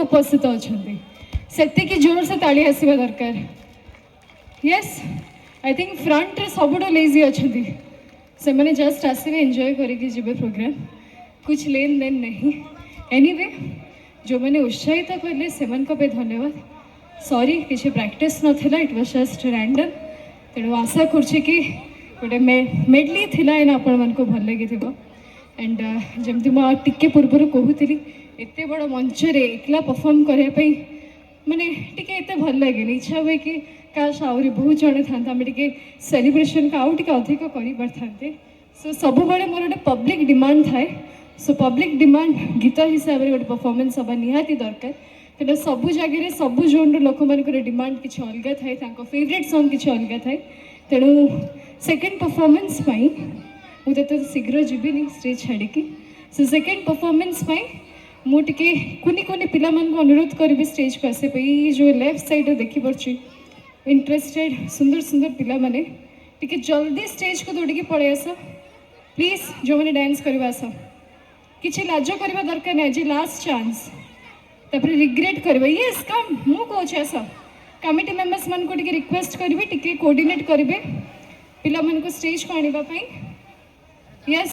उपस्थित अच्छा से जोर से ताली आसवा दरकार यस आई थिंक फ्रंट रे सबुठ लेजी अच्छा से मैंने जस्ट आसवे एंजॉय करके जीवे प्रोग्राम कुछ लेन देन नहीं एनीवे जो मैंने उत्साहित कले से धन्यवाद सॉरी किसी प्रैक्टिस नाला इट वाज जस्ट रैंडम तेणु आशा करुँचे कि गोटे मेडली थिला एना आपण मानक भल लगी एंड जमती मुझे पूर्वर कहूली एत बड़ मंच रे एकला परफॉर्म करने माने टिके एत भल लगे इच्छा हुए कि काश आहरी बहुत जड़े था आम टे सेलिब्रेशन का आउ टे अधिक कर सो सब बड़े मोर गोटे पब्लिक डिमांड थाए सो पब्लिक डिमांड गीत हिसाब से गोटे परफॉर्मेंस हवा निहाती दरकार तेना सबू जगह सबू जोन लोक मान डिमांड किसी अलग थाए फेवरेट सॉन्ग किसी अलग थाए तेणु सेकेंड परफॉर्मेंस मुझे शीघ्र जीविनी स्टेज छाड़ी सो सेकेंड परफॉर्मेंस मुझे कुनी कुनी पिला अनुरोध करी स्टेज को आसपा जो लेफ्ट साइड देखी पार्ची इंटरेस्टेड सुंदर सुंदर पिला माने टिके जल्दी स्टेज को दौड़ी पड़े आस प्लीज जो मैंने डांस करवा आस किसी लाज करवा दरकार नहीं आज लास्ट चांस तापर रिग्रेट करवा यस कम मु कहूँ आस कमिटी मेंबर्स मान को रिक्वेस्ट करी टिके कोऑर्डिनेट करेंगे पिला मान को स्टेज को आने यस